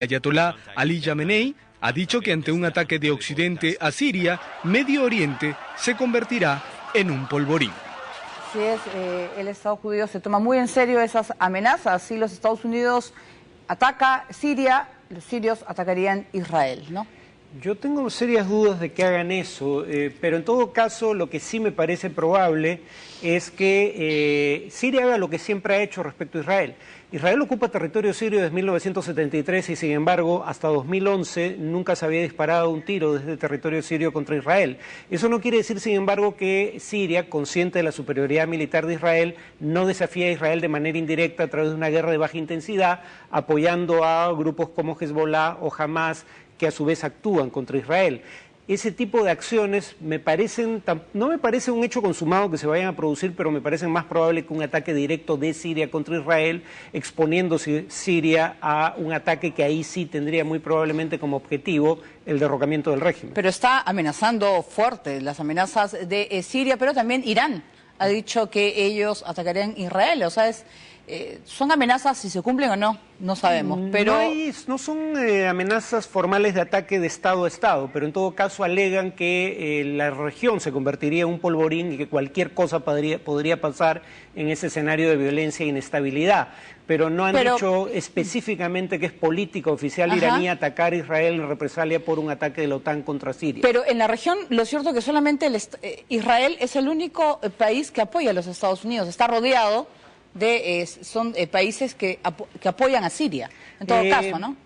Ayatolá Ali Khamenei ha dicho que ante un ataque de Occidente a Siria, Medio Oriente se convertirá en un polvorín. Así es, el Estado judío se toma muy en serio esas amenazas. Si los Estados Unidos ataca Siria, los sirios atacarían Israel, ¿no? Yo tengo serias dudas de que hagan eso, pero en todo caso lo que sí me parece probable es que Siria haga lo que siempre ha hecho respecto a Israel. Israel ocupa territorio sirio desde 1973 y sin embargo hasta 2011 nunca se había disparado un tiro desde territorio sirio contra Israel. Eso no quiere decir sin embargo que Siria, consciente de la superioridad militar de Israel, no desafía a Israel de manera indirecta a través de una guerra de baja intensidad, apoyando a grupos como Hezbollah o Hamas, que a su vez actúan contra Israel. Ese tipo de acciones no me parece un hecho consumado que se vayan a producir, pero me parece más probable que un ataque directo de Siria contra Israel, exponiéndose Siria a un ataque que ahí sí tendría muy probablemente como objetivo el derrocamiento del régimen. Pero está amenazando fuerte las amenazas de Siria, pero también Irán ha dicho que ellos atacarían Israel, o sea, son amenazas, si se cumplen o no, no sabemos. Pero no son amenazas formales de ataque de Estado a Estado, pero en todo caso alegan que la región se convertiría en un polvorín y que cualquier cosa podría pasar en ese escenario de violencia e inestabilidad. Pero no han dicho específicamente que es política oficial iraní atacar a Israel en represalia por un ataque de la OTAN contra Siria. Pero en la región, lo cierto es que solamente Israel es el único país que apoya a los Estados Unidos. Está rodeado de son países que apoyan a Siria, en todo caso, ¿no?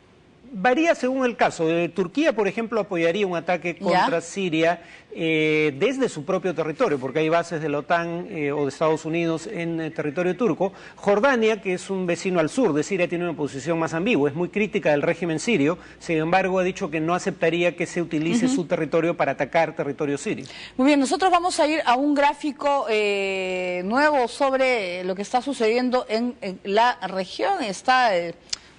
Varía según el caso. Turquía, por ejemplo, apoyaría un ataque contra Siria desde su propio territorio, porque hay bases de la OTAN o de Estados Unidos en territorio turco. Jordania, que es un vecino al sur de Siria, tiene una posición más ambigua, es muy crítica del régimen sirio, sin embargo ha dicho que no aceptaría que se utilice su territorio para atacar territorio sirio. Muy bien, nosotros vamos a ir a un gráfico nuevo sobre lo que está sucediendo en la región. Está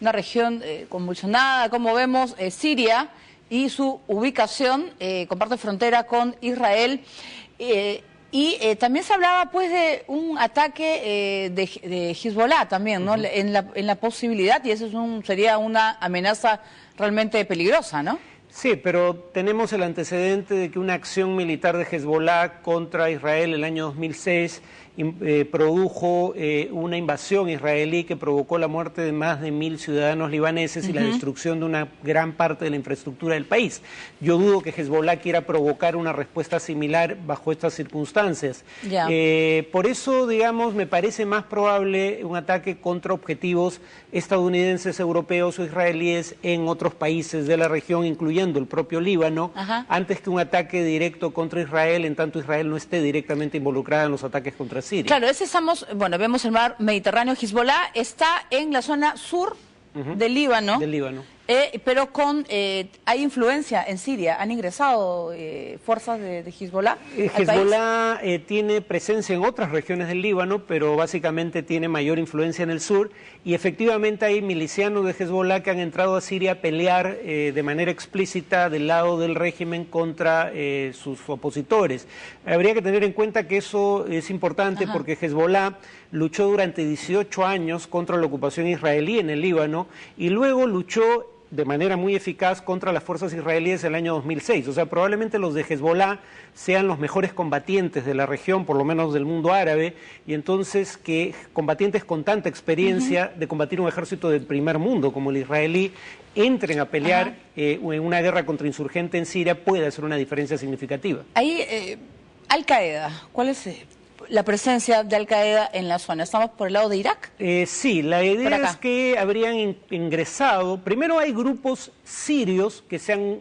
una región convulsionada, como vemos, Siria y su ubicación comparte frontera con Israel. También se hablaba pues de un ataque de Hezbollah también, ¿no? En la posibilidad, y eso sería una amenaza realmente peligrosa, ¿no? Sí, pero tenemos el antecedente de que una acción militar de Hezbollah contra Israel el año 2006 produjo una invasión israelí que provocó la muerte de más de 1000 ciudadanos libaneses y la destrucción de una gran parte de la infraestructura del país. Yo dudo que Hezbollah quiera provocar una respuesta similar bajo estas circunstancias. Por eso, digamos, me parece más probable un ataque contra objetivos estadounidenses, europeos o israelíes en otros países de la región, incluyendo el propio Líbano, antes que un ataque directo contra Israel, en tanto Israel no esté directamente involucrada en los ataques contra Siria. Claro, vemos el mar Mediterráneo. Hezbollah está en la zona sur del Líbano. Pero hay influencia en Siria. ¿Han ingresado fuerzas de Hezbollah al Hezbollah tiene presencia en otras regiones del Líbano, pero básicamente tiene mayor influencia en el sur, y efectivamente hay milicianos de Hezbollah que han entrado a Siria a pelear de manera explícita del lado del régimen contra sus opositores. Habría que tener en cuenta que eso es importante porque Hezbollah luchó durante 18 años contra la ocupación israelí en el Líbano y luego luchó de manera muy eficaz contra las fuerzas israelíes en el año 2006. O sea, probablemente los de Hezbollah sean los mejores combatientes de la región, por lo menos del mundo árabe, y entonces que combatientes con tanta experiencia de combatir un ejército del primer mundo como el israelí entren a pelear en una guerra contra insurgente en Siria puede hacer una diferencia significativa. Ahí, Al-Qaeda, ¿cuál es la presencia de Al-Qaeda en la zona? ¿Estamos por el lado de Irak? Sí, la idea es que habrían ingresado. Primero hay grupos sirios que se han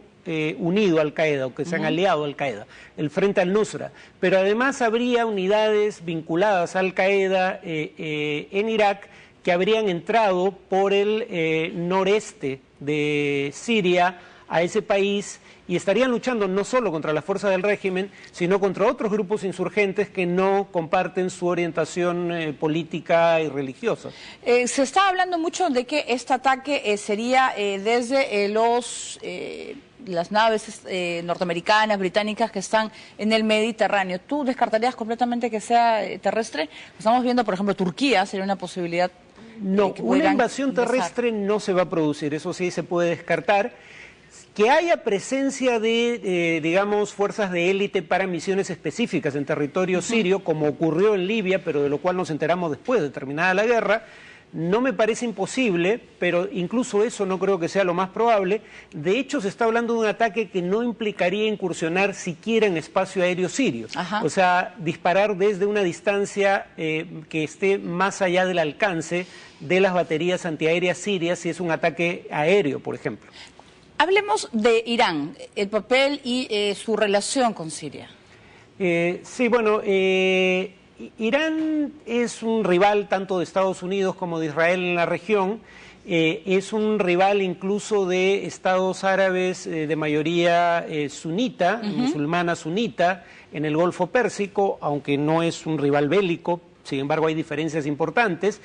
unido a Al-Qaeda o que se han aliado a Al-Qaeda, el Frente al-Nusra, pero además habría unidades vinculadas a Al-Qaeda en Irak que habrían entrado por el noreste de Siria a ese país y estarían luchando no solo contra las fuerzas del régimen, sino contra otros grupos insurgentes que no comparten su orientación política y religiosa. Se está hablando mucho de que este ataque sería desde las naves norteamericanas, británicas que están en el Mediterráneo. ¿Tú descartarías completamente que sea terrestre? Estamos viendo, por ejemplo, Turquía sería una posibilidad No, una invasión terrestre no se va a producir, eso sí se puede descartar. Que haya presencia de, digamos, fuerzas de élite para misiones específicas en territorio sirio, como ocurrió en Libia, pero de lo cual nos enteramos después de terminada la guerra, no me parece imposible, pero incluso eso no creo que sea lo más probable. De hecho, se está hablando de un ataque que no implicaría incursionar siquiera en espacio aéreo sirio. O sea, disparar desde una distancia que esté más allá del alcance de las baterías antiaéreas sirias si es un ataque aéreo, por ejemplo. Hablemos de Irán, el papel y su relación con Siria. Sí, bueno, Irán es un rival tanto de Estados Unidos como de Israel en la región. Es un rival incluso de estados árabes de mayoría sunita, musulmana sunita, en el Golfo Pérsico, aunque no es un rival bélico. Sin embargo, hay diferencias importantes.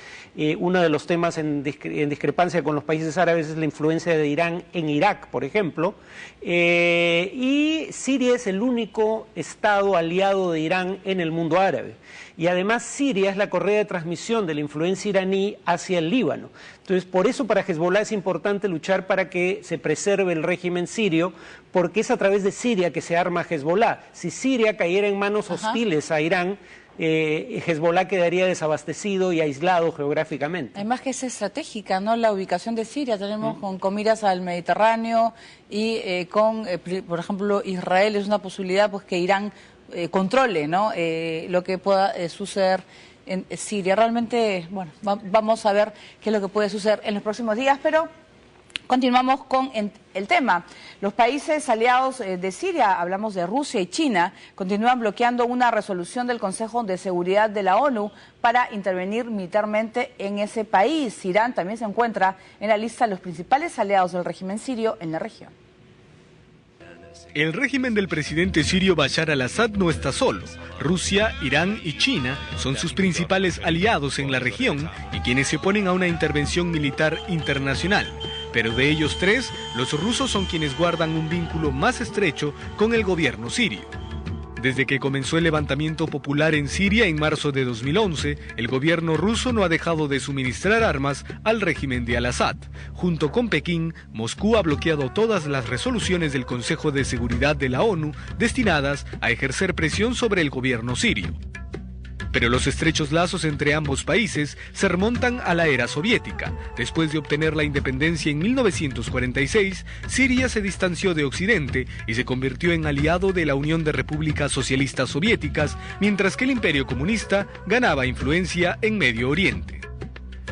Uno de los temas en discrepancia con los países árabes es la influencia de Irán en Irak, por ejemplo. Y Siria es el único estado aliado de Irán en el mundo árabe. Y además Siria es la correa de transmisión de la influencia iraní hacia el Líbano. Entonces, por eso para Hezbollah es importante luchar para que se preserve el régimen sirio, porque es a través de Siria que se arma Hezbollah. Si Siria cayera en manos hostiles a Irán, Hezbollah quedaría desabastecido y aislado geográficamente. Además que es estratégica, ¿no? La ubicación de Siria, tenemos con miras al Mediterráneo y por ejemplo, Israel es una posibilidad pues que Irán controle, ¿no? Lo que pueda suceder en Siria. Realmente, bueno, vamos a ver qué es lo que puede suceder en los próximos días, pero continuamos con el tema. Los países aliados de Siria, hablamos de Rusia y China, continúan bloqueando una resolución del Consejo de Seguridad de la ONU para intervenir militarmente en ese país. Irán también se encuentra en la lista de los principales aliados del régimen sirio en la región. El régimen del presidente sirio Bashar al-Assad no está solo. Rusia, Irán y China son sus principales aliados en la región y quienes se oponen a una intervención militar internacional. Pero de ellos tres, los rusos son quienes guardan un vínculo más estrecho con el gobierno sirio. Desde que comenzó el levantamiento popular en Siria en marzo de 2011, el gobierno ruso no ha dejado de suministrar armas al régimen de al-Assad. Junto con Pekín, Moscú ha bloqueado todas las resoluciones del Consejo de Seguridad de la ONU destinadas a ejercer presión sobre el gobierno sirio. Pero los estrechos lazos entre ambos países se remontan a la era soviética. Después de obtener la independencia en 1946, Siria se distanció de Occidente y se convirtió en aliado de la Unión de Repúblicas Socialistas Soviéticas, mientras que el Imperio Comunista ganaba influencia en Medio Oriente.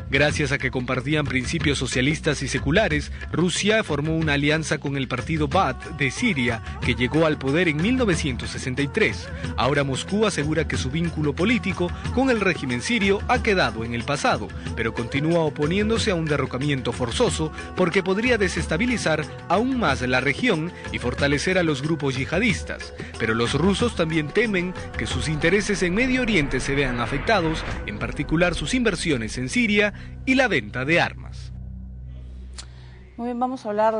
Gracias a que compartían principios socialistas y seculares, Rusia formó una alianza con el partido Baath de Siria, que llegó al poder en 1963. Ahora Moscú asegura que su vínculo político con el régimen sirio ha quedado en el pasado, pero continúa oponiéndose a un derrocamiento forzoso porque podría desestabilizar aún más la región y fortalecer a los grupos yihadistas. Pero los rusos también temen que sus intereses en Medio Oriente se vean afectados, en particular sus inversiones en Siria y la venta de armas. Muy bien, vamos a hablar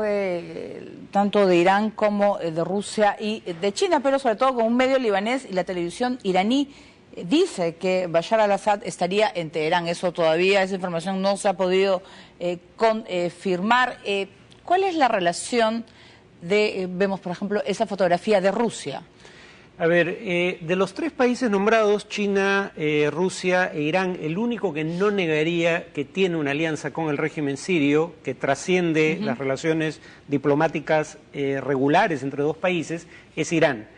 tanto de Irán como de Rusia y de China, pero sobre todo con un medio libanés y la televisión iraní dice que Bashar al-Assad estaría en Teherán. Eso todavía, esa información no se ha podido confirmar. ¿Cuál es la relación vemos por ejemplo esa fotografía de Rusia? A ver, de los tres países nombrados, China, Rusia e Irán, el único que no negaría que tiene una alianza con el régimen sirio, que trasciende las relaciones diplomáticas regulares entre dos países, es Irán.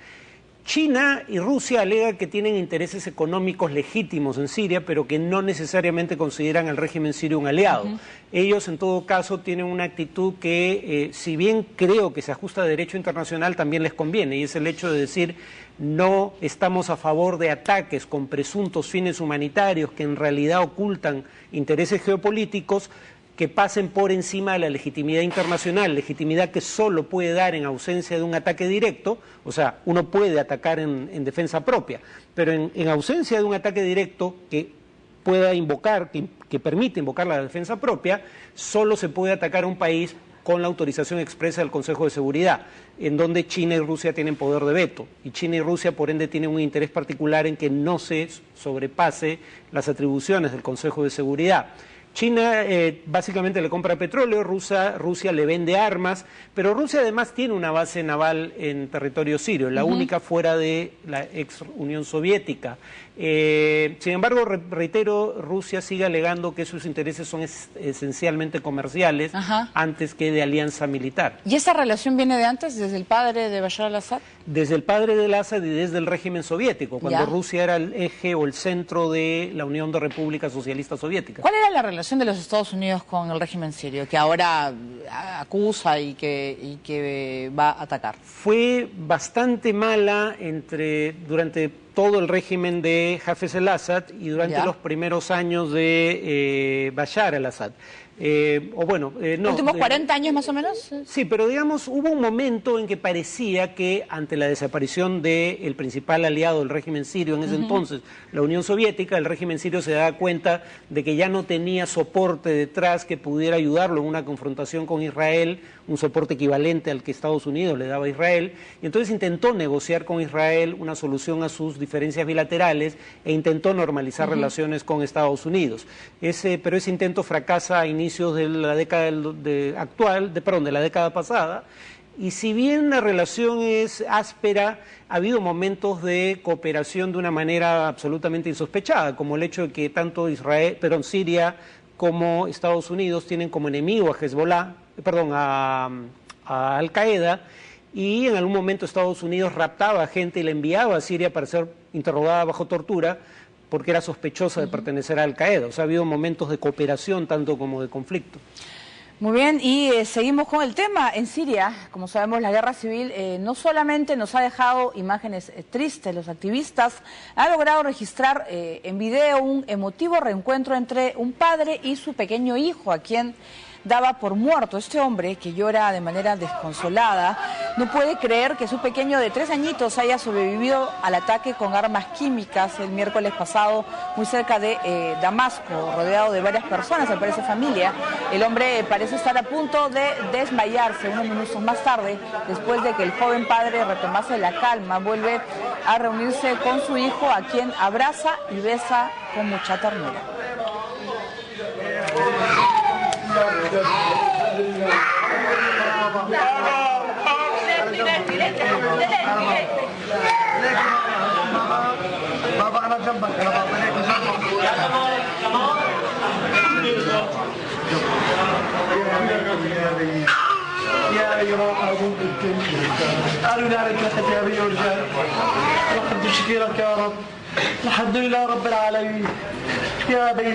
China y Rusia alegan que tienen intereses económicos legítimos en Siria, pero que no necesariamente consideran al régimen sirio un aliado. Ellos, en todo caso, tienen una actitud que, si bien creo que se ajusta a derecho internacional, también les conviene, y es el hecho de decir, no estamos a favor de ataques con presuntos fines humanitarios que en realidad ocultan intereses geopolíticos, que pasen por encima de la legitimidad internacional, legitimidad que solo puede dar en ausencia de un ataque directo. O sea, uno puede atacar en defensa propia, pero en ausencia de un ataque directo que pueda invocar, que permite invocar la defensa propia, solo se puede atacar a un país con la autorización expresa del Consejo de Seguridad, en donde China y Rusia tienen poder de veto, y China y Rusia por ende tienen un interés particular en que no se sobrepase las atribuciones del Consejo de Seguridad. China básicamente le compra petróleo, Rusia le vende armas, pero Rusia además tiene una base naval en territorio sirio, la única fuera de la ex Unión Soviética. Sin embargo, reitero, Rusia sigue alegando que sus intereses son esencialmente comerciales antes que de alianza militar. ¿Y esa relación viene de antes, desde el padre de Bashar al-Assad? Desde el padre del Assad y desde el régimen soviético, cuando Rusia era el eje o el centro de la Unión de Repúblicas Socialistas Soviéticas. ¿Cuál era la relación de los Estados Unidos con el régimen sirio, que ahora acusa y que va a atacar? Fue bastante mala durante todo el régimen de Hafez el-Assad y durante los primeros años de Bashar al-Assad. ¿Últimos 40 años más o menos? Sí, pero digamos, hubo un momento en que parecía que ante la desaparición del principal aliado del régimen sirio en ese entonces, la Unión Soviética, el régimen sirio se daba cuenta de que ya no tenía soporte detrás que pudiera ayudarlo en una confrontación con Israel, un soporte equivalente al que Estados Unidos le daba a Israel, y entonces intentó negociar con Israel una solución a sus diferencias bilaterales e intentó normalizar relaciones con Estados Unidos. Pero ese intento fracasa a inicios de la década de la década pasada, y si bien la relación es áspera, ha habido momentos de cooperación de una manera absolutamente insospechada, como el hecho de que tanto Siria como Estados Unidos tienen como enemigo a Al-Qaeda, y en algún momento Estados Unidos raptaba a gente y la enviaba a Siria para ser interrogada bajo tortura porque era sospechosa de pertenecer a Al-Qaeda. O sea, ha habido momentos de cooperación tanto como de conflicto. Muy bien, y seguimos con el tema. En Siria, como sabemos, la guerra civil no solamente nos ha dejado imágenes tristes, los activistas han logrado registrar en video un emotivo reencuentro entre un padre y su pequeño hijo, a quien daba por muerto. Este hombre, que llora de manera desconsolada, no puede creer que su pequeño de 3 añitos haya sobrevivido al ataque con armas químicas el miércoles pasado muy cerca de Damasco, rodeado de varias personas, al parecer familia. El hombre parece estar a punto de desmayarse. Unos minutos más tarde, después de que el joven padre retomase la calma, vuelve a reunirse con su hijo, a quien abraza y besa con mucha ternura. Realmente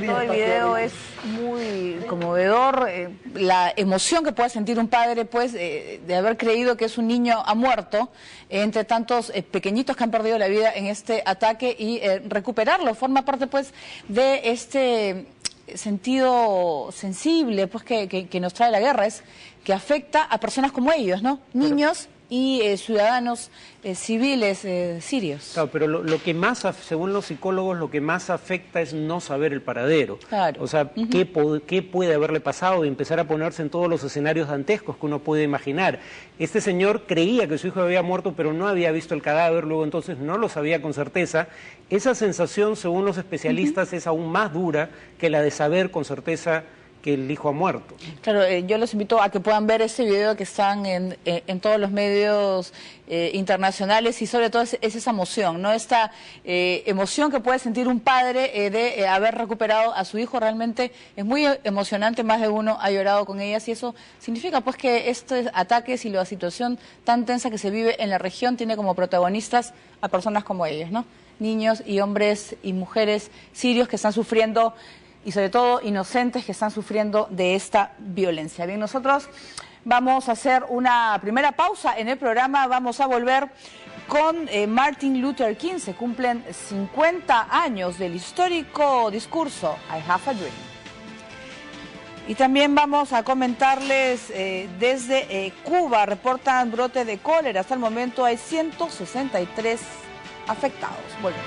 todo el video es muy conmovedor, la emoción que puede sentir un padre pues de haber creído que su niño ha muerto, entre tantos pequeñitos que han perdido la vida en este ataque, y recuperarlo forma parte pues de este sentido sensible pues que nos trae la guerra, es que afecta a personas como ellos, ¿no? Niños y ciudadanos civiles sirios. Claro, pero lo que más, según los psicólogos, lo que más afecta es no saber el paradero. Claro. O sea, qué puede haberle pasado, y empezar a ponerse en todos los escenarios dantescos que uno puede imaginar. Este señor creía que su hijo había muerto, pero no había visto el cadáver, luego entonces no lo sabía con certeza. Esa sensación, según los especialistas, es aún más dura que la de saber con certeza que el hijo ha muerto. Claro, yo los invito a que puedan ver ese video que están en todos los medios internacionales, y sobre todo es esa emoción, ¿no? Esta emoción que puede sentir un padre de haber recuperado a su hijo. Realmente es muy emocionante, más de uno ha llorado con ellas, y eso significa pues que estos ataques y la situación tan tensa que se vive en la región tiene como protagonistas a personas como ellos, ¿no? Niños y hombres y mujeres sirios que están sufriendo, y sobre todo inocentes que están sufriendo de esta violencia. Bien, nosotros vamos a hacer una primera pausa en el programa, vamos a volver con Martin Luther King. Se cumplen 50 años del histórico discurso I Have a Dream. Y también vamos a comentarles desde Cuba, reportan brote de cólera. Hasta el momento hay 163 afectados. Volvemos.